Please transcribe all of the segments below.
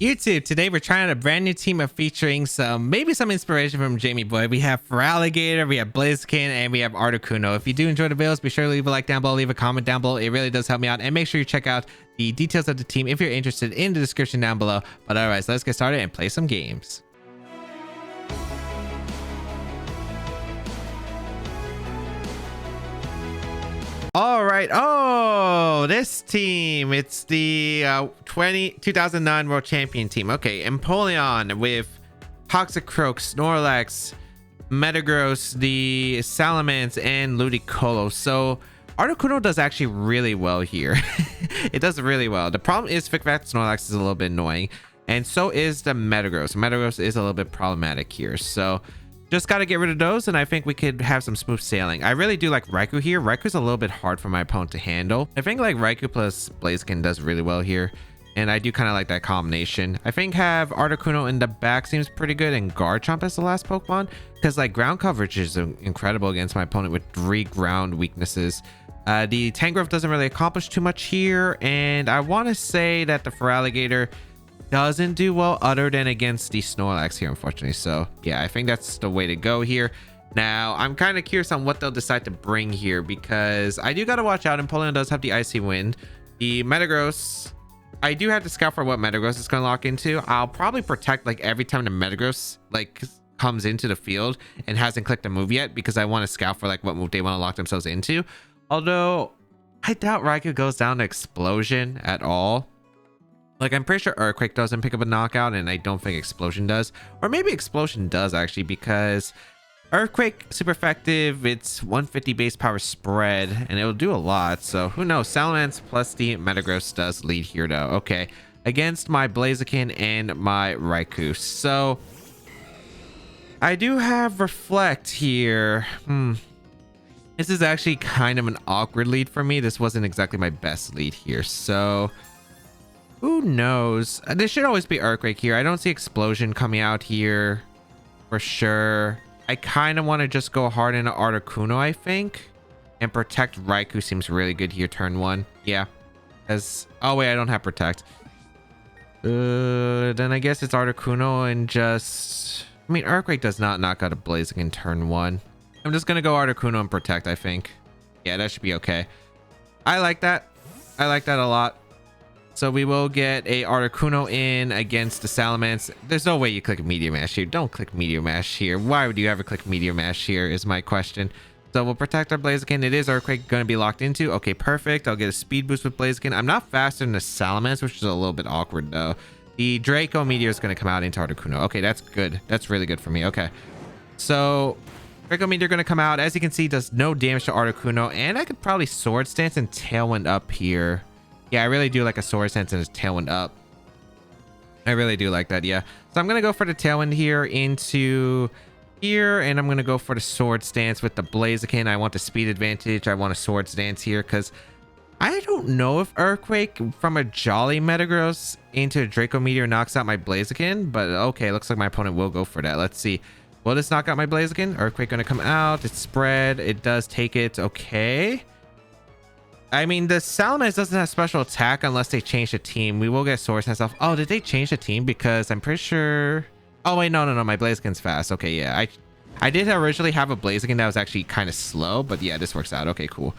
YouTube, today we're trying out a brand new team of featuring maybe some inspiration from James Baek. We have Feraligatr, we have Blaziken, and we have Articuno. If you do enjoy the videos, be sure to leave a like down below, leave a comment down below. It really does help me out. And make sure you check out the details of the team if you're interested in the description down below. But otherwise, let's get started and play some games. All right. Oh, this team. It's the 2009 World Champion team. Okay. Empoleon with Toxicroak, Snorlax, Metagross, the Salamence, and Ludicolo. So Articuno does actually really well here. It does really well. The problem is Fat Snorlax is a little bit annoying. And so is the Metagross. Metagross is a little bit problematic here. So just got to get rid of those, and I think we could have some smooth sailing. I really do like Raikou here. Raikou's a little bit hard for my opponent to handle. I think like Raikou plus Blaziken does really well here, and I do kind of like that combination. I think have Articuno in the back seems pretty good, and Garchomp as the last Pokemon, because like ground coverage is incredible against my opponent with 3 ground weaknesses. The Tangrowth doesn't really accomplish too much here, and I want to say that the Feraligatr doesn't do well other than against the Snorlax here, unfortunately. So yeah, I think that's the way to go here. Now I'm kind of curious on what they'll decide to bring here, because I do got to watch out. Empoleon does have the Icy Wind. The Metagross, I do have to scout for what Metagross is going to lock into. I'll probably protect like every time the Metagross like comes into the field and hasn't clicked a move yet, because I want to scout for like what move they want to lock themselves into. Although I doubt Raikou goes down to Explosion at all. Like, I'm pretty sure Earthquake doesn't pick up a knockout, and I don't think Explosion does. Or maybe Explosion does, actually, because Earthquake, super effective. It's 150 base power spread, and it'll do a lot. So, who knows? Salamence plus the Metagross does lead here, though. Okay. Against my Blaziken and my Raikou. So, I do have Reflect here. This is actually kind of an awkward lead for me. This wasn't exactly my best lead here. So who knows? There should always be Earthquake here. I don't see Explosion coming out here for sure. I kind of want to just go hard into Articuno, I think. And Protect Raikou seems really good here, turn 1. Yeah. Oh, wait, I don't have Protect. Then I guess it's Articuno and just... I mean, Earthquake does not knock out a Blaziken turn 1. I'm just going to go Articuno and Protect, I think. Yeah, that should be okay. I like that. I like that a lot. So we will get a Articuno in against the Salamence. There's no way you click Meteor Mash here. Don't click Meteor Mash here. Why would you ever click Meteor Mash here is my question. So we'll protect our Blaziken. It is Earthquake going to be locked into. Okay, perfect. I'll get a speed boost with Blaziken. I'm not faster than the Salamence, which is a little bit awkward though. The Draco Meteor is going to come out into Articuno. Okay, that's good. That's really good for me. Okay. So Draco Meteor going to come out. As you can see, does no damage to Articuno. And I could probably Sword Stance and Tailwind up here. Yeah, I really do like a Sword Stance and a Tailwind up. I really do like that, yeah. So I'm going to go for the Tailwind here into here, and I'm going to go for the Sword Stance with the Blaziken. I want the speed advantage. I want a Sword Stance here, because I don't know if Earthquake from a Jolly Metagross into a Draco Meteor knocks out my Blaziken, but okay, looks like my opponent will go for that. Let's see. Will this knock out my Blaziken? Earthquake going to come out. It's spread. It does take it. Okay. I mean, the Salamence doesn't have special attack unless they change the team. We will get Sword Stance off. Oh, did they change the team? Because I'm pretty sure... Oh, wait, no. My Blaziken's fast. Okay, yeah. I did originally have a Blaziken that was actually kind of slow, but yeah, this works out. Okay, cool.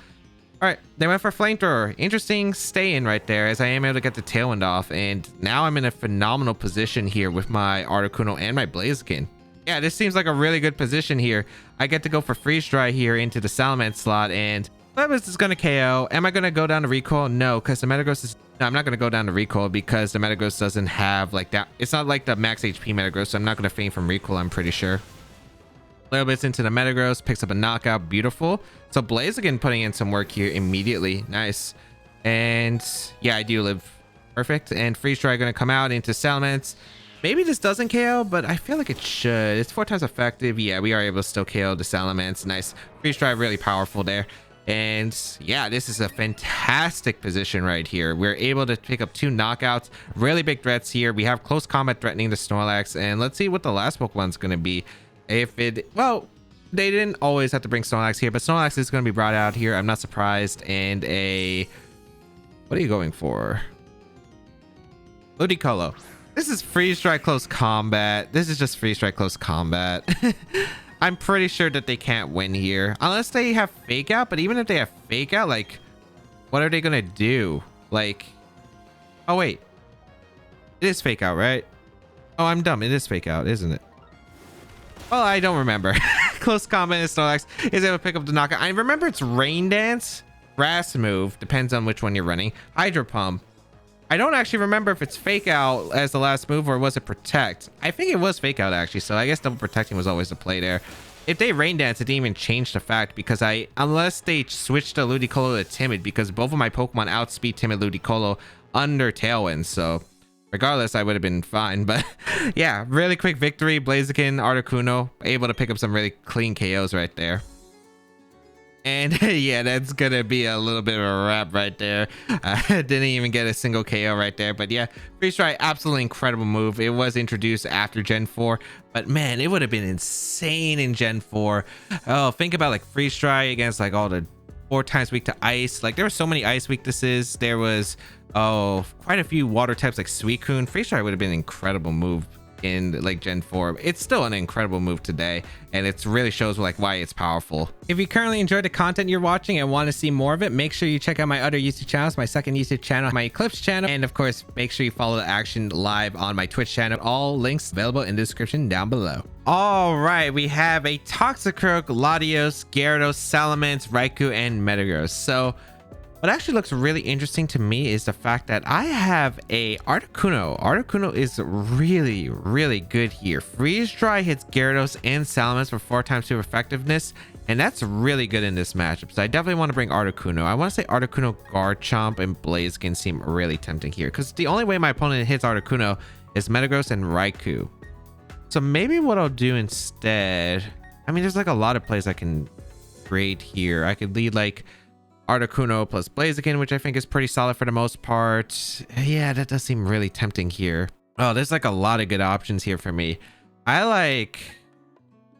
All right, they went for Flamethrower. Interesting stay-in right there, as I am able to get the Tailwind off, and now I'm in a phenomenal position here with my Articuno and my Blaziken. Yeah, this seems like a really good position here. I get to go for Freeze Dry here into the Salamence slot, and Metagross is going to KO. Am I going to go down to Recoil? No, because the Metagross is... No, I'm not going to go down to Recoil because the Metagross doesn't have like that. It's not like the max HP Metagross, so I'm not going to faint from Recoil, I'm pretty sure. Little bits into the Metagross, picks up a knockout. Beautiful. So Blaziken putting in some work here immediately. Nice. And yeah, I do live. Perfect. And Freeze Dry going to come out into Salamence. Maybe this doesn't KO, but I feel like it should. It's 4 times effective. Yeah, we are able to still KO the Salamence. Nice. Freeze Dry really powerful there. And yeah, this is a fantastic position right here. We're able to pick up 2 knockouts, really big threats here. We have close combat threatening the Snorlax, and let's see what the last Pokemon's going to be. If it, well, they didn't always have to bring Snorlax here, but Snorlax is going to be brought out here. I'm not surprised. And a, what are you going for? Ludicolo. This is freeze strike close combat. This is just freeze strike close combat. I'm pretty sure that they can't win here unless they have fake out. But even if they have fake out, like, what are they gonna do? Like, oh wait, it is fake out, right? Oh, I'm dumb. It is fake out, isn't it? Well, I don't remember. Close combat and Snorlax is able to pick up the knockout. I remember it's Rain Dance, Grass Move, depends on which one you're running. Hydro Pump. I don't actually remember if it's fake out as the last move or was it protect. I think it was fake out actually, so I guess double protecting was always the play there. If they Rain Dance, it didn't even change the fact because unless they switched to Ludicolo to Timid, because both of my Pokemon outspeed Timid Ludicolo under Tailwind, so regardless, I would have been fine. But yeah, really quick victory. Blaziken, Articuno, able to pick up some really clean KOs right there. And yeah, that's gonna be a little bit of a wrap right there. Didn't even get a single KO right there. But yeah, Freeze Strike, absolutely incredible move. It was introduced after Gen 4, but man, it would have been insane in Gen 4. Oh, think about like Freeze Strike against like all the 4 times weak to ice. Like there were so many ice weaknesses. There was quite a few water types like Suicune. Freeze Strike would have been an incredible move in like Gen 4. It's still an incredible move today, and it really shows like why it's powerful. If you currently enjoyed the content you're watching and want to see more of it, make sure you check out my other YouTube channels, my second YouTube channel, my Eclipse channel, and of course make sure you follow the action live on my Twitch channel. All links available in the description down below. All right, we have a Toxicroak, Latios, Gyarados, Salamence, Raikou, and Metagross. So what actually looks really interesting to me is the fact that I have a Articuno. Articuno is really, really good here. Freeze Dry hits Gyarados and Salamence for 4 times 2 effectiveness, and that's really good in this matchup. So I definitely want to bring Articuno. I want to say Articuno, Garchomp, and Blaziken seem really tempting here because the only way my opponent hits Articuno is Metagross and Raikou. So maybe what I'll do instead, I mean, there's like a lot of plays I can create here. I could lead like Articuno plus Blaziken, which I think is pretty solid for the most part. Yeah, that does seem really tempting here. Oh, there's like a lot of good options here for me. I like...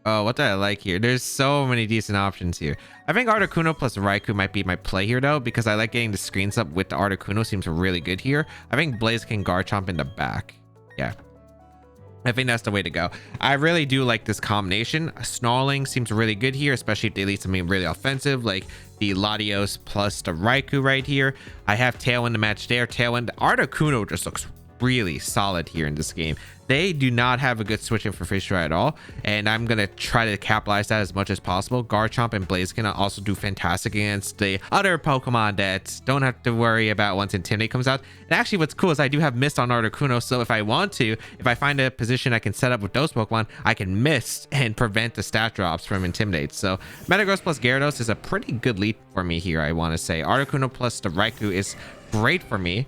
Oh, what do I like here? There's so many decent options here. I think Articuno plus Raikou might be my play here though, because I like getting the screens up with the Articuno. Seems really good here. I think Blaziken, Garchomp in the back. Yeah, I think that's the way to go. I really do like this combination. Snarling seems really good here, especially if they lead something really offensive, like the Latios plus the Raikou right here. I have Tailwind to match there. Tailwind. Articuno just looks really solid here in this game. They do not have a good switch in for Fish Dry at all, and I'm gonna try to capitalize that as much as possible. Garchomp and Blaziken also do fantastic against the other Pokemon that don't have to worry about once Intimidate comes out. And actually what's cool is I do have Mist on Articuno, so if I want to, if I find a position I can set up with those Pokemon, I can Mist and prevent the stat drops from Intimidate. So Metagross plus Gyarados is a pretty good lead for me here, I want to say. Articuno plus the Raikou is great for me,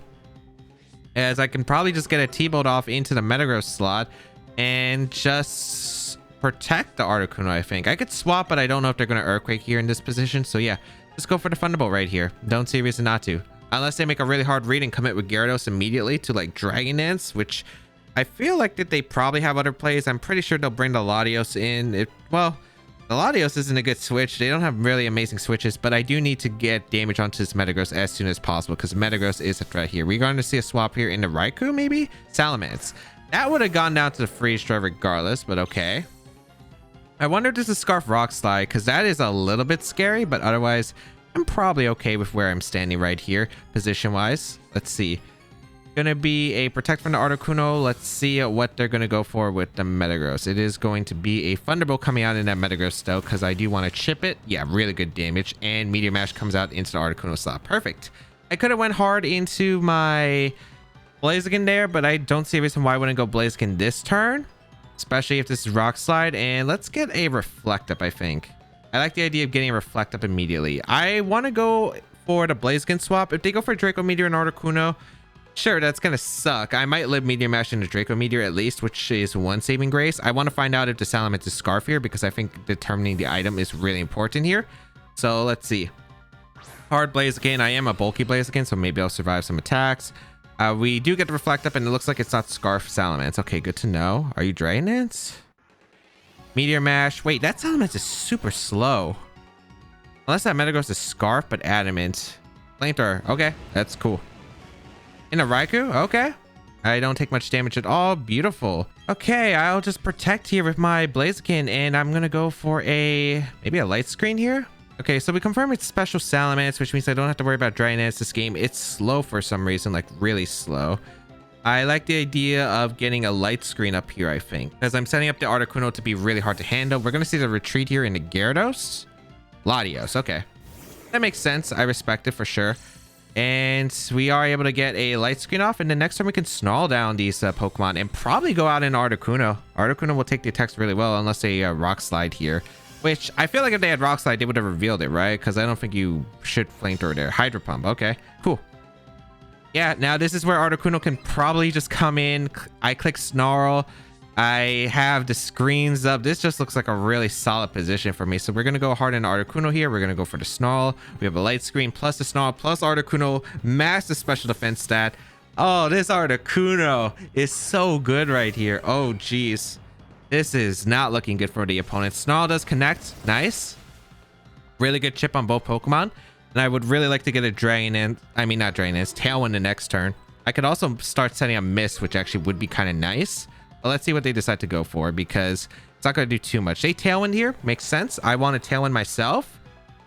as I can probably just get a T-Bolt off into the Metagross slot and just protect the Articuno. I think I could swap, but I don't know if they're going to Earthquake here in this position. So yeah, just go for the Thunderbolt right here. Don't see a reason not to, unless they make a really hard read and commit with Gyarados immediately to like Dragon Dance, which I feel like that they probably have other plays. I'm pretty sure they'll bring the Latios in. Well, the Latios isn't a good switch. They don't have really amazing switches, but I do need to get damage onto this Metagross as soon as possible because Metagross is a threat here. We're going to see a swap here into Raikou, maybe? Salamence. That would have gone down to the Freeze Dry regardless, but okay. I wonder if this is Scarf Rock Slide, because that is a little bit scary, but otherwise, I'm probably okay with where I'm standing right here, position-wise. Let's see. Gonna be a Protect from the Articuno. Let's see what they're gonna go for with the Metagross. It is going to be a Thunderbolt coming out in that Metagross though, because I do want to chip it. Yeah, really good damage, and Meteor Mash comes out into the Articuno slot. Perfect. I could have went hard into my Blaziken there, but I don't see a reason why I wouldn't go Blaziken this turn, especially if this is Rock Slide. And let's get a Reflect Up. I think I like the idea of getting a Reflect Up immediately. I want to go for the Blaziken swap. If they go for Draco Meteor and Articuno, sure, that's gonna suck. I might live Meteor Mash into Draco Meteor at least, which is 1 saving grace. I want to find out if the Salamence is Scarf here, because I think determining the item is really important here. So let's see. Hard Blaziken. I am a bulky Blaziken, so maybe I'll survive some attacks. We do get the Reflect Up, and it looks like it's not Scarf Salamence. Okay, good to know. Are you Dragon Dance? Meteor Mash. Wait, that Salamence is super slow. Unless that Metagross is Scarf, but Adamant. Flamethrower. Okay, that's cool. In a Raikou? Okay. I don't take much damage at all. Beautiful. Okay, I'll just protect here with my Blaziken, and I'm gonna go for maybe a light screen here. Okay, so we confirm it's special Salamence, which means I don't have to worry about Dryness this game. It's slow for some reason, like really slow. I like the idea of getting a light screen up here, I think, as I'm setting up the Articuno to be really hard to handle. We're gonna see the retreat here into Gyarados. Latios, okay. That makes sense. I respect it for sure. And we are able to get a light screen off, and the next time we can snarl down these Pokemon and probably go out in Articuno. Articuno will take the attacks really well unless they Rock Slide here, which I feel like if they had Rock Slide, they would have revealed it, right? Because I don't think you should Flamethrower there. Hydro Pump, okay, cool. Yeah, now this is where Articuno can probably just come in. I click Snarl. I have the screens up. This just looks like a really solid position for me. So we're going to go hard in Articuno here. We're going to go for the Snarl. We have a light screen plus the Snarl plus Articuno. Massive special defense stat. Oh, this Articuno is so good right here. Oh, geez. This is not looking good for the opponent. Snarl does connect. Nice. Really good chip on both Pokemon. And I would really like to get a Dragonance. I mean, not Dragonance. Tailwind the next turn. I could also start setting a Mist, which actually would be kind of nice. But let's see what they decide to go for, because it's not going to do too much. They Tailwind here. Makes sense. I want to Tailwind myself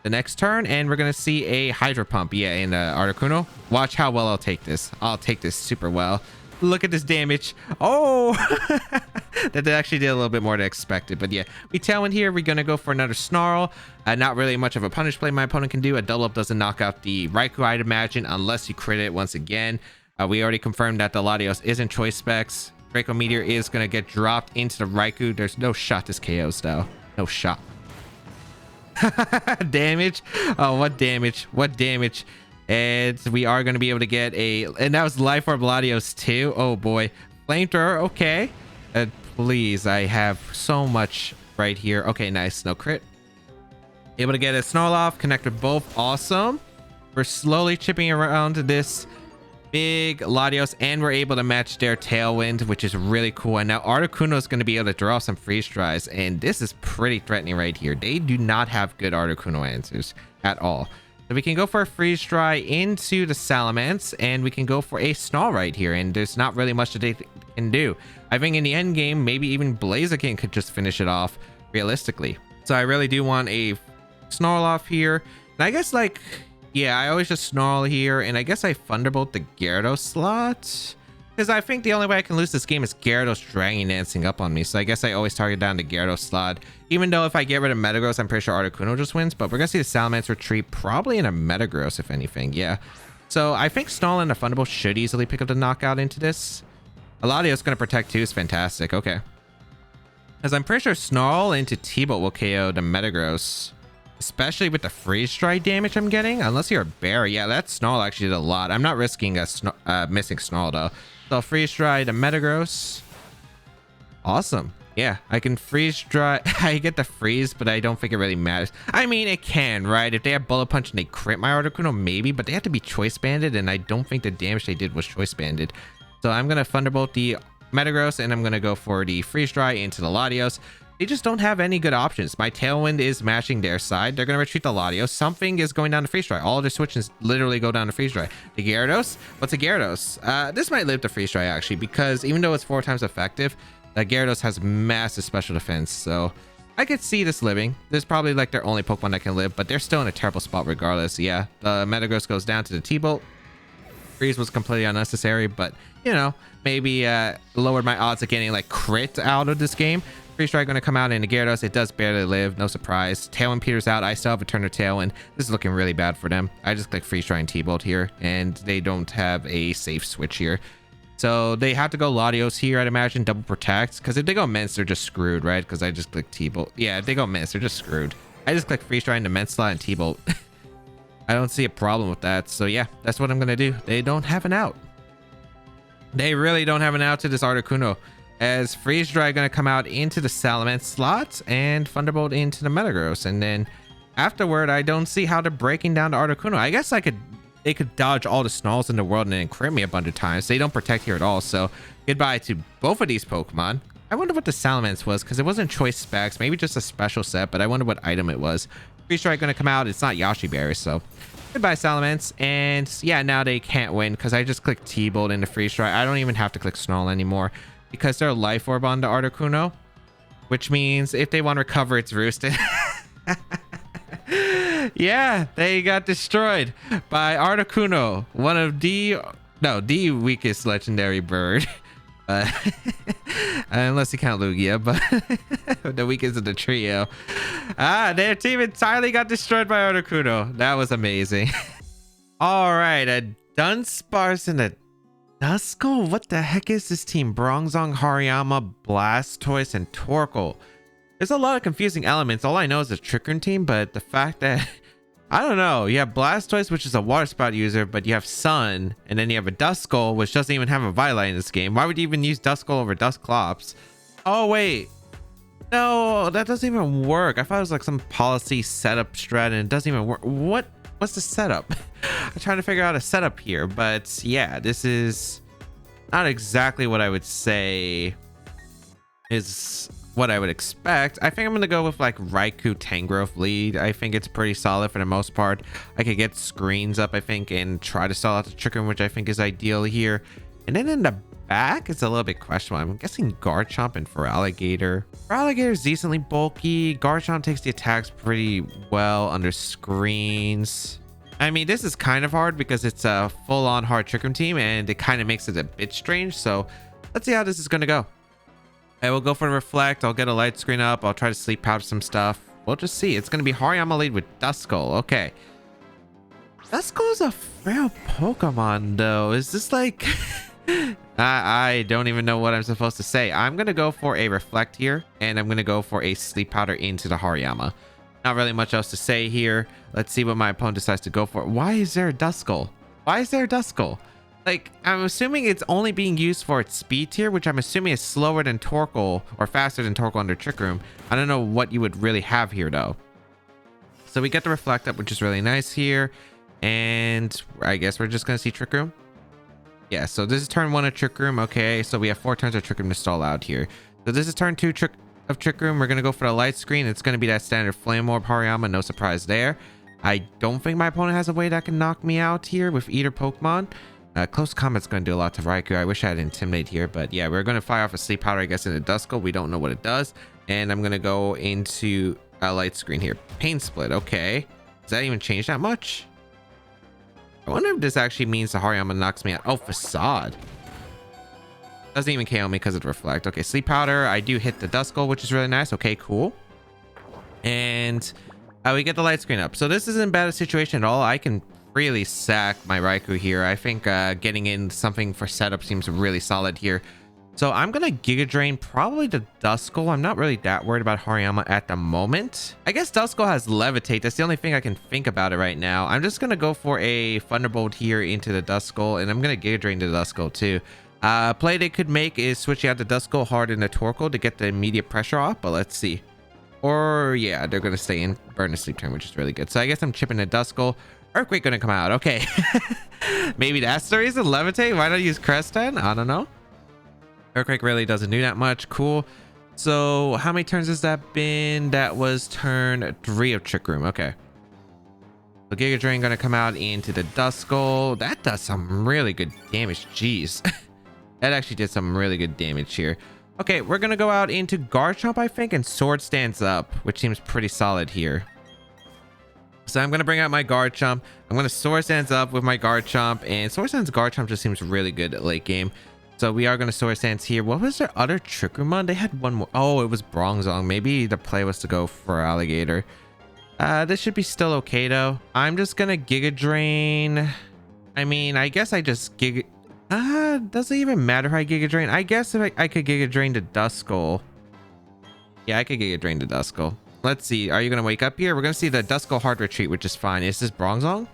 the next turn, and we're going to see a Hydro Pump. Yeah, in Articuno. Watch how well I'll take this. I'll take this super well. Look at this damage. Oh, that actually did a little bit more than expected. But yeah, we Tailwind here. We're going to go for another Snarl. Not really much of a punish play my opponent can do. A double up doesn't knock out the Raikou, I'd imagine, unless you crit it once again. We already confirmed that the Latios isn't choice specs. Draco Meteor is going to get dropped into the Raikou. There's no shot this KOs, though. No shot. Damage. Oh, what damage. What damage. And we are going to be able to get and that was Life Orb Latios too. Oh boy. Flamethrower. Okay. Please. I have so much right here. Okay, nice. No crit. Able to get a Snarl off. Connect with both. Awesome. We're slowly chipping around this big Latios, and we're able to match their Tailwind, which is really cool. And now Articuno is going to be able to draw some Freeze Dries, and this is pretty threatening right here. They do not have good Articuno answers at all. So we can go for a Freeze Dry into the Salamence, and we can go for a Snarl right here, and there's not really much that they can do. I think in the end game, maybe even Blaziken could just finish it off realistically. So I really do want a Snarl off here. And I guess, like, yeah, I always just Snarl here, and I guess I Thunderbolt the Gyarados slot, because I think the only way I can lose this game is Gyarados Dragon Dancing up on me. So I guess I always target down the Gyarados slot, even though if I get rid of Metagross, I'm pretty sure Articuno just wins. But we're gonna see the Salamence retreat, probably in a Metagross if anything. Yeah, so I think Snarl and a Thunderbolt should easily pick up the knockout into this. Aladios gonna protect too is fantastic. Okay, as I'm pretty sure Snarl into T-Bolt will KO the Metagross, especially with the Freeze Strike damage I'm getting. Unless you're a bear. Yeah, that Snarl actually did a lot. I'm not risking a missing Snarl though. So Freeze Strike the Metagross. Awesome. Yeah, I can Freeze Dry. I get the freeze, but I don't think it really matters. I mean, it can, right? If they have Bullet Punch and they crit my Articuno, maybe, but they have to be Choice Banded, and I don't think the damage they did was Choice Banded. So I'm gonna Thunderbolt the Metagross, and I'm gonna go for the Freeze Dry into the Latios. They just don't have any good options. My Tailwind is mashing their side. They're going to retreat the Latios. Something is going down to Freeze Dry. All of their switches literally go down to Freeze Dry. The Gyarados? What's a Gyarados? This might live to Freeze Dry, actually, because even though it's 4 times effective, Gyarados has massive special defense. So I could see this living. This is probably like their only Pokemon that can live, but they're still in a terrible spot regardless. Yeah, the Metagross goes down to the T-Bolt. Freeze was completely unnecessary, but, you know, maybe lowered my odds of getting, like, crit out of this game. Freeze Strike going to come out into Gyarados. It does barely live. No surprise. Tailwind peters out. I still have a turn of Tailwind. This is looking really bad for them. I just click Freeze Strike and T-Bolt here, and they don't have a safe switch here. So they have to go Latios here, I'd imagine. Double Protect. Because if they go Mince, they're just screwed, right? Because I just click T-Bolt. Yeah, if they go Mince, they're just screwed. I just click Freeze Strike into Mince slot and T-Bolt. I don't see a problem with that. So yeah, that's what I'm going to do. They don't have an out. They really don't have an out to this Articuno, as Freeze Dry going to come out into the Salamence slot and Thunderbolt into the Metagross. And then afterward, I don't see how they're breaking down the Articuno. I guess they could dodge all the Snarls in the world and then crit me a bunch of times. They don't protect here at all. So goodbye to both of these Pokemon. I wonder what the Salamence was, because it wasn't choice specs. Maybe just a special set, but I wonder what item it was. Freeze Strike going to come out. It's not Yoshi Berry, so Goodbye, Salamence. And yeah, now they can't win because I just clicked T-Bolt into Freeze Dry. I don't even have to click Snarl anymore because they're Life Orb on the Articuno, which means if they want to recover, it's roosted. Yeah, they got destroyed by Articuno, one of the weakest legendary bird. Unless you count Lugia, but the weakest of the trio. Their team entirely got destroyed by Articuno. That was amazing. All right, a Dunsparce and a Duskull. What the heck is this team? Bronzong, Hariyama, Blastoise, and Torkoal. There's a lot of confusing elements. All I know is the Trick Room team, but the fact that I don't know. You have Blastoise, which is a water spout user, but you have Sun, and then you have a Duskull, which doesn't even have a Violet in this game. Why would you even use Duskull over Dusclops? Oh, wait. No, that doesn't even work. I thought it was like some policy setup strat, and it doesn't even work. What's the setup? I'm trying to figure out a setup here, but yeah, this is not exactly what I would say is what I would expect. I think I'm gonna go with like Raikou Tangrowth lead. I think it's pretty solid for the most part. I could get screens up, I think, and try to stall out the Trick Room, which I think is ideal here. And then in the back, it's a little bit questionable. I'm guessing Garchomp and Feraligatr. Feraligatr is decently bulky. Garchomp takes the attacks pretty well under screens. I mean, this is kind of hard because it's a full-on hard Trick Room team, and it kind of makes it a bit strange. So let's see how this is gonna go. I will go for the Reflect. I'll get a light screen up. I'll try to sleep powder some stuff. We'll just see. It's going to be Hariyama lead with Duskull. Okay. Duskull is a frail Pokemon, though. Is this like... I don't even know what I'm supposed to say. I'm going to go for a Reflect here, and I'm going to go for a sleep powder into the Hariyama. Not really much else to say here. Let's see what my opponent decides to go for. Why is there a Duskull? Why is there a Duskull? Like, I'm assuming it's only being used for its speed tier, which I'm assuming is slower than Torkoal or faster than Torkoal under Trick Room. I don't know what you would really have here, though. So we get the Reflect up, which is really nice here. And I guess we're just going to see Trick Room. Yeah, so this is turn 1 of Trick Room. Okay, so we have 4 turns of Trick Room to stall out here. So this is turn 2 of Trick Room. We're going to go for the light screen. It's going to be that standard Flame Orb Hariyama. No surprise there. I don't think my opponent has a way that can knock me out here with either Pokemon. Close Combat's going to do a lot to Raikou. I wish I had Intimidate here, but yeah, we're going to fire off a Sleep Powder, I guess, into Duskull. We don't know what it does. And I'm going to go into a light screen here. Pain Split. Okay. Does that even change that much? I wonder if this actually means the Hariyama knocks me out. Oh, Facade. Doesn't even KO me because of the Reflect. Okay, Sleep Powder. I do hit the Duskull, which is really nice. Okay, cool. And we get the light screen up. So this isn't bad a situation at all. I can really sack my Raikou here. I think getting in something for setup seems really solid here. So I'm gonna Giga Drain probably the Duskull. I'm not really that worried about Hariyama at the moment. I guess Duskull has Levitate. That's the only thing I can think about it right now. I'm just gonna go for a Thunderbolt here into the Duskull, and I'm gonna Giga Drain the Duskull too. Play they could make is switching out the Duskull hard into Torkoal to get the immediate pressure off, but let's see. Or yeah, they're gonna stay in, burn a sleep turn, which is really good. So I guess I'm chipping the Duskull. Earthquake gonna come out. Okay. Maybe that's the reason. Levitate. Why not use Crest then? I don't know. Earthquake really doesn't do that much. Cool. So how many turns has that been? That was turn 3 of Trick Room. Okay. So Giga Drain gonna come out into the Duskull. That does some really good damage. Jeez. That actually did some really good damage here. Okay, we're gonna go out into Garchomp, I think, and Sword Stands Up, which seems pretty solid here. So I'm going to bring out my Garchomp. I'm going to Sword Stance up with my Garchomp. And Sword Stance Garchomp just seems really good at late game. So we are going to Sword Stance here. What was their other Trick Room on? They had one more. Oh, it was Bronzong. Maybe the play was to go for Alligator. This should be still okay, though. I'm just going to Giga Drain. I mean, I guess I just Giga... does it even matter how I Giga Drain? I guess if I could Giga Drain to Duskull. Yeah, I could Giga Drain to Duskull. Let's see. Are you going to wake up here? We're going to see the Duskull Hard Retreat, which is fine. Is this Bronzong?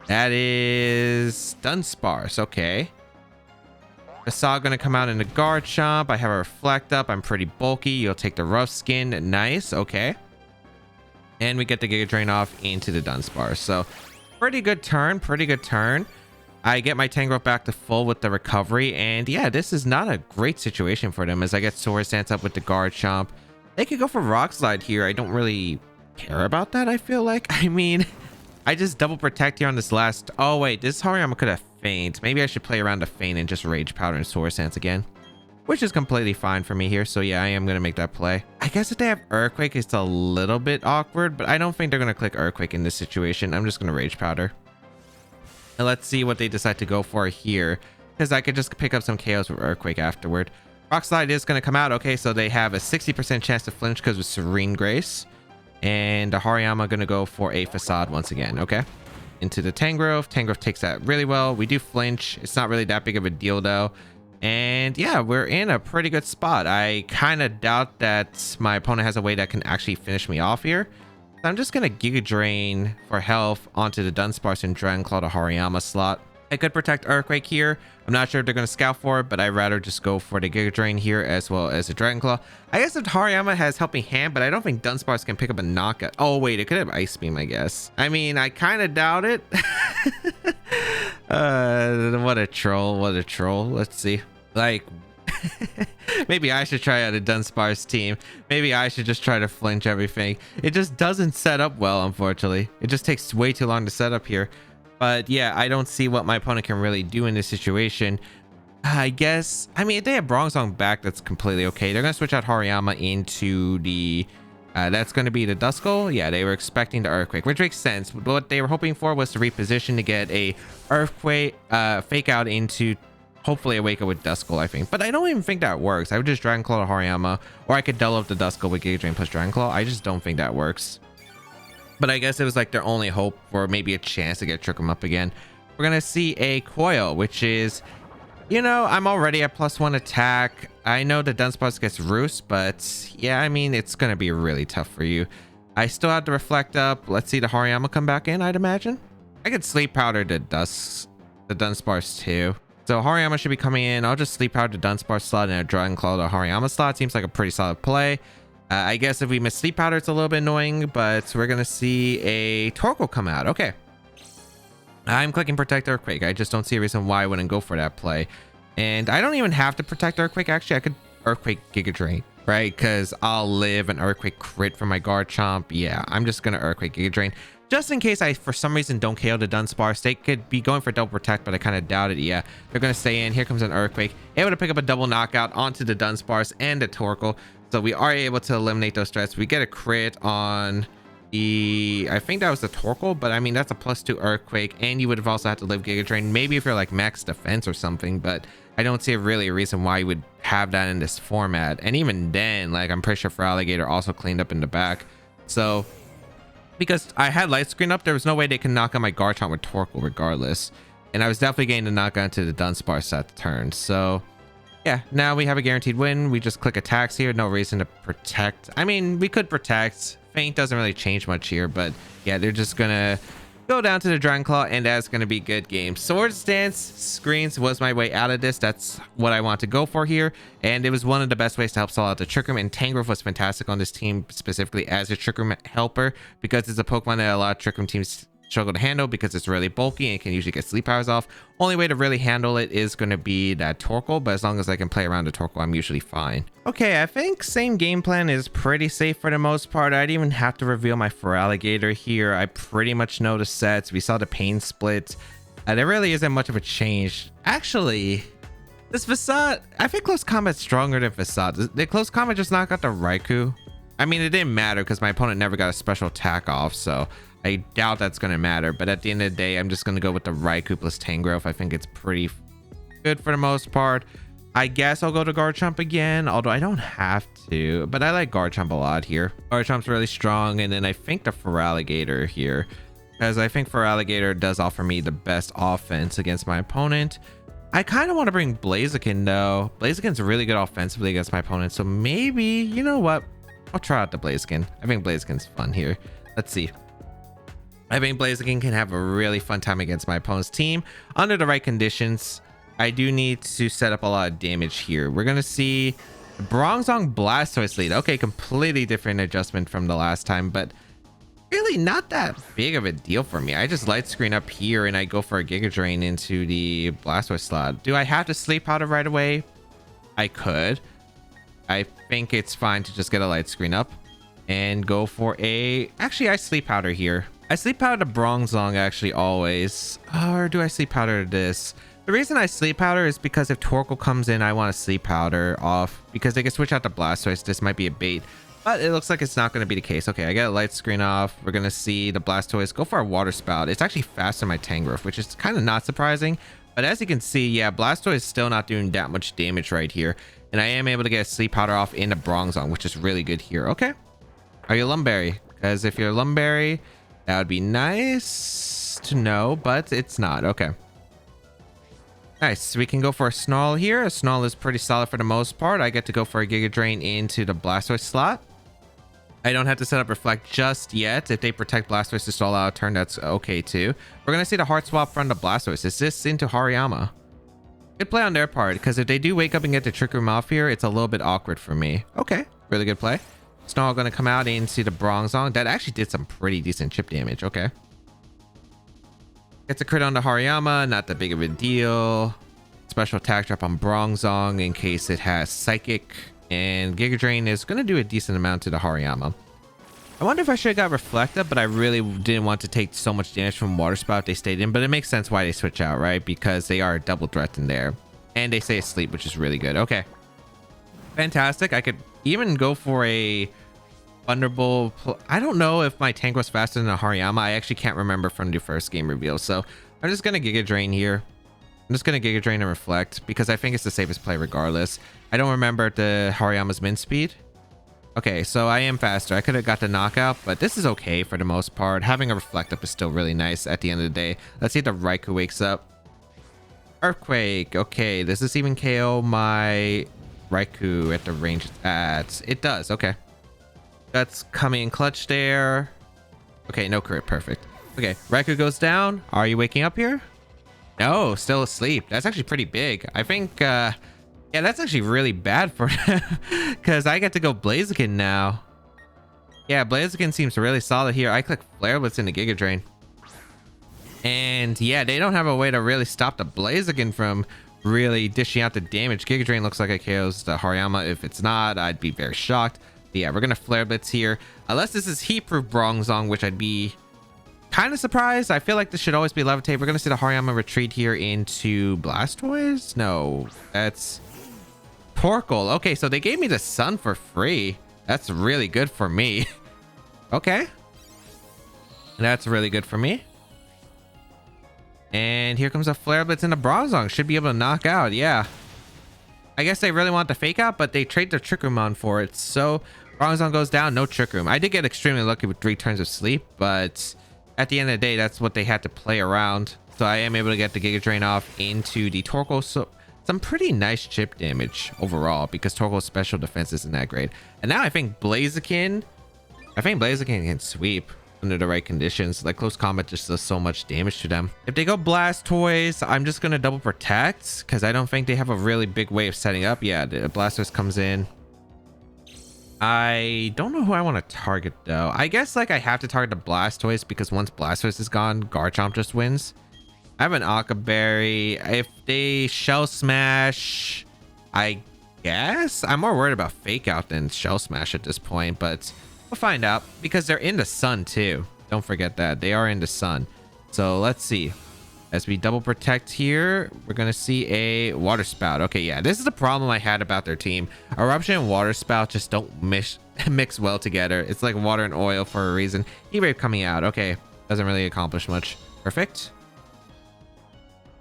That is Dunsparce. Okay. Facade going to come out in the Garchomp. I have a Reflect up. I'm pretty bulky. You'll take the Rough Skin. Nice. Okay. And we get the Giga Drain off into the Dunsparce. So pretty good turn. Pretty good turn. I get my Tangrowth back to full with the recovery. And yeah, this is not a great situation for them as I get Sword Stance up with the Garchomp. They could go for Rock Slide here. I don't really care about that, I feel like. I mean, I just double protect here on this last. Oh wait, this Hariyama could have faint. Maybe I should play around a feint and just rage powder and Swords Dance again, which is completely fine for me here. So yeah, I am gonna make that play. I guess if they have Earthquake, it's a little bit awkward, but I don't think they're gonna click Earthquake in this situation. I'm just gonna rage powder. And let's see what they decide to go for here, because I could just pick up some KOs with Earthquake afterward. Rock Slide is going to come out. Okay, so they have a 60% chance to flinch because of Serene Grace. And the Hariyama going to go for a Facade once again. Okay, into the Tangrowth. Tangrowth takes that really well. We do flinch. It's not really that big of a deal though. And yeah, we're in a pretty good spot. I kind of doubt that my opponent has a way that can actually finish me off here. I'm just going to Giga Drain for health onto the Dunsparce and Dragon Claw to Hariyama slot. I could protect Earthquake here. I'm not sure if they're going to scout for it, but I'd rather just go for the Giga Drain here as well as the Dragon Claw. I guess if Hariyama has Helping Hand, but I don't think Dunsparce can pick up a knockout. Oh, wait, it could have Ice Beam, I guess. I mean, I kind of doubt it. What a troll. What a troll. Let's see. Like, maybe I should try out a Dunsparce team. Maybe I should just try to flinch everything. It just doesn't set up well, unfortunately. It just takes way too long to set up here. But yeah, I don't see what my opponent can really do in this situation. I guess, I mean, if they have Bronzong back, that's completely okay. They're going to switch out Hariyama into the, that's going to be the Duskull. Yeah, they were expecting the Earthquake, which makes sense. What they were hoping for was to reposition to get a Earthquake, fake out into hopefully a Wake Up with Duskull, I think. But I don't even think that works. I would just Dragon Claw to Hariyama, or I could double up the Duskull with Giga Drain plus Dragon Claw. I just don't think that works. But I guess it was like their only hope for maybe a chance to get Trick 'em up again. We're going to see a Coil, which is, you know, I'm already at +1 attack. I know the Dunsparce gets Roost, but yeah, I mean, it's going to be really tough for you. I still have to Reflect up. Let's see the Hariyama come back in, I'd imagine. I could Sleep Powder the Dunsparce too. So Hariyama should be coming in. I'll just Sleep Powder the Dunsparce slot and a Dragon Claw the Hariyama slot. Seems like a pretty solid play. I guess if we miss Sleep Powder, it's a little bit annoying, but we're going to see a Torkoal come out. Okay. I'm clicking Protect Earthquake. I just don't see a reason why I wouldn't go for that play. And I don't even have to Protect Earthquake. Actually, I could Earthquake Giga Drain, right? Because I'll live an Earthquake crit from my Garchomp. Yeah, I'm just going to Earthquake Giga Drain. Just in case I, for some reason, don't KO the Dunsparce. They could be going for double protect, but I kind of doubt it. Yeah, they're going to stay in. Here comes an Earthquake. Able to pick up a double knockout onto the Dunsparce and the Torkoal. So we are able to eliminate those threats. We get a crit on the, I think that was the Torkoal, but I mean, that's a +2 Earthquake. And you would have also had to live Giga Drain. Maybe if you're like max defense or something, but I don't see really a reason why you would have that in this format. And even then, like, I'm pretty sure Feraligatr also cleaned up in the back. So because I had Light Screen up, there was no way they can knock out my Garchomp with Torkoal regardless. And I was definitely getting the knockout to the Dunsparce at the turn. So yeah, now we have a guaranteed win. We just click attacks here. No reason to protect. I mean, we could protect. Feint doesn't really change much here, but yeah, they're just gonna go down to the Dragon Claw, and that's gonna be good game. Swords Dance screens was my way out of this. That's what I want to go for here, and it was one of the best ways to help solve out the Trick Room. And Tangrowth was fantastic on this team, specifically as a Trick Room helper, because it's a Pokemon that a lot of Trick Room teams struggle to handle because it's really bulky and it can usually get Sleep Powers off. Only way to really handle it is going to be that Torkoal, but as long as I can play around the Torkoal, I'm usually fine. Okay, I think same game plan is pretty safe for the most part. I didn't even have to reveal my Feraligatr here. I pretty much know the sets. We saw the Pain Split. There really isn't much of a change. Actually, this Facade, I think Close Combat's stronger than Facade. The Close Combat just knocked out the Raikou. I mean, it didn't matter because my opponent never got a special attack off, so I doubt that's going to matter. But at the end of the day, I'm just going to go with the Raikou plus Tangrowth. I think it's pretty good for the most part. I guess I'll go to Garchomp again, although I don't have to. But I like Garchomp a lot here. Garchomp's really strong, and then I think the Feraligatr here, because I think Feraligatr does offer me the best offense against my opponent. I kind of want to bring Blaziken, though. Blaziken's really good offensively against my opponent, so maybe, you know what? I'll try out the Blaziken. I think Blaziken's fun here. Let's see. I think Blaziken can have a really fun time against my opponent's team under the right conditions. I do need to set up a lot of damage here. We're going to see Bronzong Blastoise lead. Okay, completely different adjustment from the last time, but really not that big of a deal for me. I just Light Screen up here and I go for a Giga Drain into the Blastoise slot. Do I have to Sleep Powder right away? I could. I think it's fine to just get a Light Screen up and go for a... Actually, I Sleep Powder here. I sleep powder to Bronzong actually always. Or do I sleep powder to this? The reason I sleep powder is because if Torkoal comes in, I want to sleep powder off because they can switch out to Blastoise. This might be a bait, but it looks like it's not going to be the case. Okay, I got a light screen off. We're going to see the Blastoise go for a water spout. It's actually faster than my Tangrowth, which is kind of not surprising. But as you can see, yeah, Blastoise is still not doing that much damage right here. And I am able to get a sleep powder off into Bronzong, which is really good here. Okay. Are you Lumberry? Because if you're Lumberry, that would be nice to know, but it's not. Okay. Nice. We can go for a Snarl here. A Snarl is pretty solid for the most part. I get to go for a Giga Drain into the Blastoise slot. I don't have to set up Reflect just yet. If they protect Blastoise to stall out a turn, that's okay too. We're going to see the Heart Swap from the Blastoise. Is this into Hariyama? Good play on their part, because if they do wake up and get the Trick Room off here, it's a little bit awkward for me. Okay. Really good play. Snarl going to come out into the Bronzong. That actually did some pretty decent chip damage. Okay. Gets a crit on the Hariyama. Not that big of a deal. Special attack drop on Bronzong in case it has Psychic. And Giga Drain is going to do a decent amount to the Hariyama. I wonder if I should have got Reflect Up, but I really didn't want to take so much damage from Water Spout if they stayed in. But it makes sense why they switch out, right? Because they are a double threat in there. And they stay asleep, which is really good. Okay. Fantastic. I could even go for a Thunderbolt. I don't know if my tank was faster than a Hariyama. I actually can't remember from the first game reveal. So I'm just going to Giga Drain here. I'm just going to Giga Drain and Reflect because I think it's the safest play regardless. I don't remember the Hariyama's min speed. Okay, so I am faster. I could have got the knockout, but this is okay for the most part. Having a Reflect Up is still really nice at the end of the day. Let's see if the Raikou wakes up. Earthquake. Okay, does this even KO my Raikou at the range it's at? It does. Okay. That's coming in clutch there. Okay, no crit. Perfect. Okay, Raikou goes down. Are you waking up here? No, still asleep. That's actually pretty big. I think, yeah, that's actually really bad for because I get to go Blaziken now. Yeah, Blaziken seems really solid here. I click Flare Blitz into Giga Drain. And yeah, they don't have a way to really stop the Blaziken from really dishing out the damage. Giga Drain looks like it KOs the Hariyama. If it's not, I'd be very shocked. But yeah, we're going to Flare Blitz here. Unless this is Heat-Proof Bronzong, which I'd be kind of surprised. I feel like this should always be Levitate. We're going to see the Hariyama retreat here into Blastoise. No, that's Torkoal. Okay, so they gave me the Sun for free. That's really good for me. Okay. That's really good for me. And here comes a Flare Blitz in the Bronzong. Should be able to knock out. Yeah. I guess they really want the Fake Out, but they trade their Trick Room on for it. So Bronzong goes down. No Trick Room. I did get extremely lucky with 3 turns of sleep, but at the end of the day, that's what they had to play around. So I am able to get the Giga Drain off into the Torkoal. So some pretty nice chip damage overall because Torkoal's special defense isn't that great. And now I think Blaziken can sweep under the right conditions. Like close combat just does so much damage to them. If they go Blastoise, I'm just gonna double protect because I don't think they have a really big way of setting up. Yeah, the Blastoise comes in. I don't know who I want to target though. I guess like I have to target the Blastoise because once Blastoise is gone, Garchomp just wins. I have an Aqua Berry. If they Shell Smash, I guess I'm more worried about Fake Out than Shell Smash at this point, but we'll find out because they're in the sun too. Don't forget that they are in the sun. So let's see. As we double protect here, we're going to see a Water Spout. Okay, yeah, this is the problem I had about their team. Eruption and Water Spout just don't mix well together. It's like water and oil for a reason. E-Wave coming out. Okay, doesn't really accomplish much. Perfect.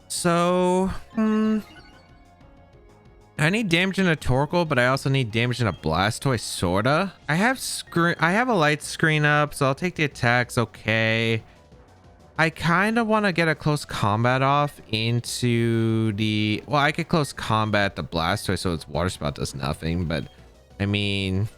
So, I need damage in a Torkoal, but I also need damage in a Blastoise, sorta. I have a light screen up, so I'll take the attacks. Okay. I kind of want to get a close combat off into the... Well, I could close combat the Blastoise so its Water Spout does nothing, but I mean,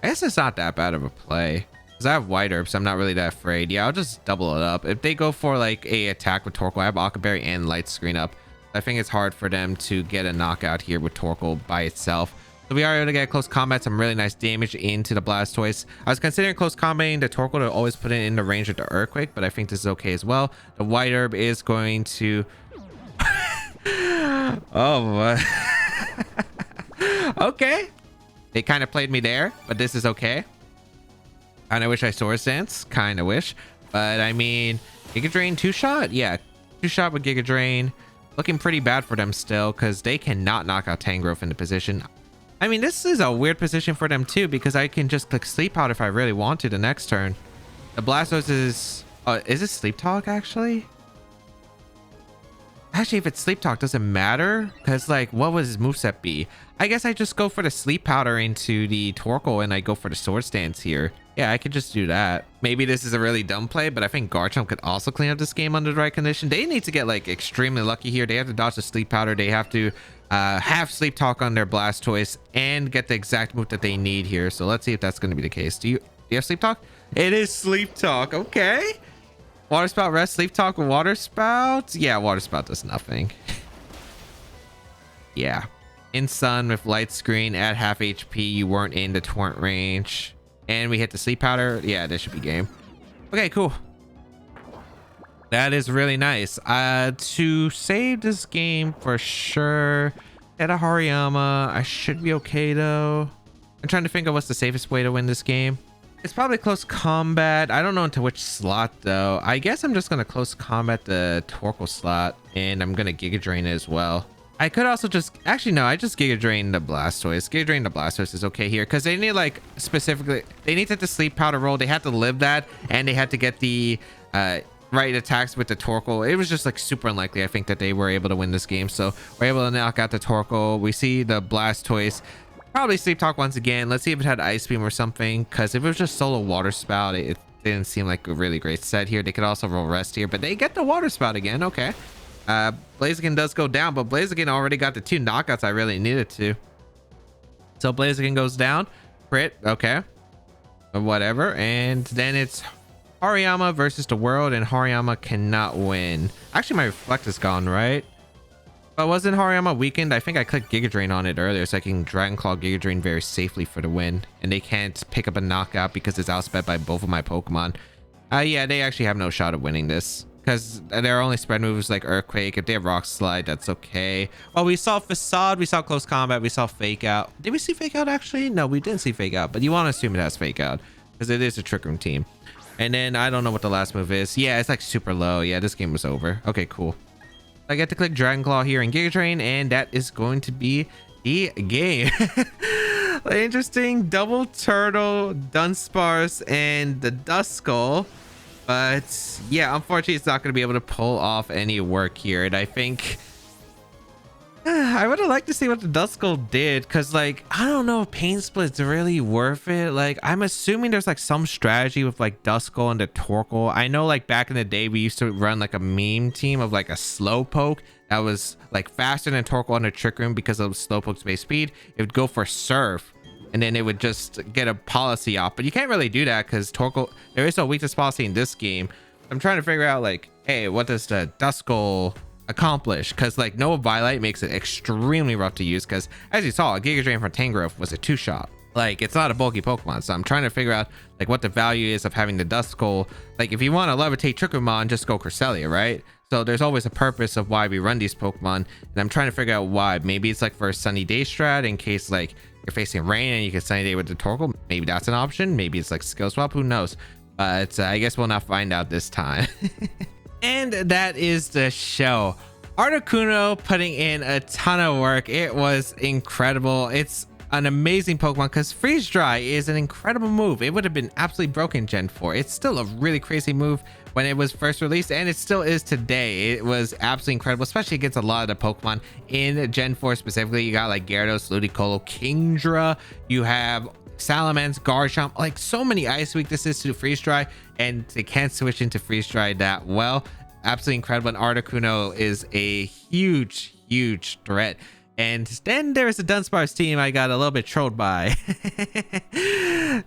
I guess it's not that bad of a play. Because I have White Herb, so I'm not really that afraid. Yeah, I'll just double it up. If they go for like a attack with Torkoal, I have Aqua Berry and Light Screen up. I think it's hard for them to get a knockout here with Torkoal by itself. So we are able to get close combat, some really nice damage into the Blastoise. I was considering close combating the Torkoal to always put it in the range of the Earthquake, but I think this is okay as well. The White Herb is going to... Oh, okay. They kind of played me there, but this is okay. Kind of wish I Swords Dance. Kind of wish. But I mean, Giga Drain 2-shot? Yeah, 2-shot with Giga Drain. Looking pretty bad for them still because they cannot knock out Tangrowth into position. I mean, this is a weird position for them too because I can just click Sleep Powder if I really want to the next turn. The Blastoise is it Sleep Talk actually? Actually, if it's Sleep Talk, does it matter? Because like, what would his moveset be? I guess I just go for the Sleep Powder into the Torkoal and I go for the Sword Stance here. Yeah, I could just do that. Maybe this is a really dumb play, but I think Garchomp could also clean up this game under the right condition. They need to get like extremely lucky here. They have to dodge the Sleep Powder. They have to have Sleep Talk on their Blastoise and get the exact move that they need here. So let's see if that's going to be the case. Do you have Sleep Talk? It is Sleep Talk. Okay. Water Spout, Rest, Sleep Talk, Water Spout. Yeah, Water Spout does nothing. Yeah. In Sun with Light Screen at half HP. You weren't in the torrent range. And we hit the Sleep Powder. Yeah, this should be game. Okay, cool. That is really nice. To save this game for sure. At a Hariyama. I should be okay though. I'm trying to think of what's the safest way to win this game. It's probably close combat. I don't know into which slot though. I guess I'm just gonna close combat the Torkoal slot, and I'm gonna Giga Drain it as well. I could also just actually no, I just Giga Drain the Blastoise. Giga Drain the Blastoise is okay here because they need like specifically they need to get the Sleep Powder roll. They had to live that, and they had to get the right attacks with the Torkoal. It was just like super unlikely, I think, that they were able to win this game. So we're able to knock out the Torkoal. We see the Blastoise. Probably Sleep Talk once again. Let's see if it had Ice Beam or something, because if it was just solo Water Spout, it didn't seem like a really great set here. They could also roll Rest here, but they get the Water Spout again. Okay. Blaziken does go down, but Blaziken already got the 2 knockouts I really needed to. So Blaziken goes down. Crit. Okay. Or whatever. And then it's Hariyama versus the world, and Hariyama cannot win. Actually, my Reflect is gone, right? But wasn't Hariyama weakened? I think I clicked Giga Drain on it earlier, so I can Dragon Claw Giga Drain very safely for the win. And they can't pick up a knockout because it's outsped by both of my Pokemon. Yeah, they actually have no shot of winning this because there are only spread moves like Earthquake. If they have Rock Slide, that's okay. Well, we saw Facade, we saw Close Combat, we saw Fake Out. Did we see Fake Out actually? No, we didn't see Fake Out, but you want to assume it has Fake Out because it is a Trick Room team. And then I don't know what the last move is. Yeah, it's like super low. Yeah, this game was over. Okay, cool. I get to click Dragon Claw here in Giga Drain, and that is going to be the game. Interesting double turtle, Dunsparce, and the Duskull. But yeah, unfortunately, it's not going to be able to pull off any work here. And I think I would have liked to see what the Duskull did, because like I don't know if Pain Split's really worth it. Like I'm assuming there's like some strategy with like Duskull and the Torkoal. I know like back in the day we used to run like a meme team of like a Slowpoke that was like faster than Torkoal on the Trick Room because of Slowpoke's base speed. It would go for Surf, and then it would just get a policy off. But you can't really do that because Torkoal, there is no weakness policy in this game. I'm trying to figure out like, hey, what does the Duskull accomplish? Because like no Violet makes it extremely rough to use, because as you saw, a Giga Drain from Tangrowth was a 2-shot. Like it's not a bulky Pokemon, so I'm trying to figure out like what the value is of having the Duskull. Like if you want to levitate Trickermon, just go Cresselia, right? So there's always a purpose of why we run these Pokemon, and I'm trying to figure out why. Maybe it's like for a Sunny Day strat in case like you're facing rain and you can Sunny Day with the Torkoal. Maybe that's an option. Maybe it's like skill swap, who knows? But I guess we'll not find out this time. And that is the show. Articuno putting in a ton of work. It was incredible. It's an amazing Pokemon because Freeze Dry is an incredible move. It would have been absolutely broken Gen 4. It's still a really crazy move when it was first released, and it still is today. It was absolutely incredible, especially against a lot of the Pokemon in Gen 4 specifically. You got like Gyarados, Ludicolo, Kingdra. You have Salamence, Garchomp, like so many ice weaknesses to Freeze Dry, and they can't switch into Freeze Dry that well. Absolutely incredible. And Articuno is a huge threat. And then there's the Dunsparce team I got a little bit trolled by.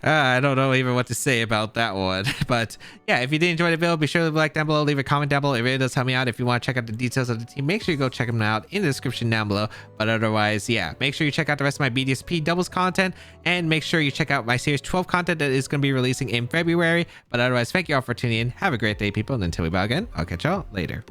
I don't know even what to say about that one. But yeah, if you did enjoy the video, be sure to leave a like down below, leave a comment down below. It really does help me out. If you want to check out the details of the team, make sure you go check them out in the description down below. But otherwise, yeah, make sure you check out the rest of my BDSP doubles content, and make sure you check out my series 12 content that is going to be releasing in February. But otherwise, thank you all for tuning in. Have a great day, people. And until we bow again, I'll catch y'all later.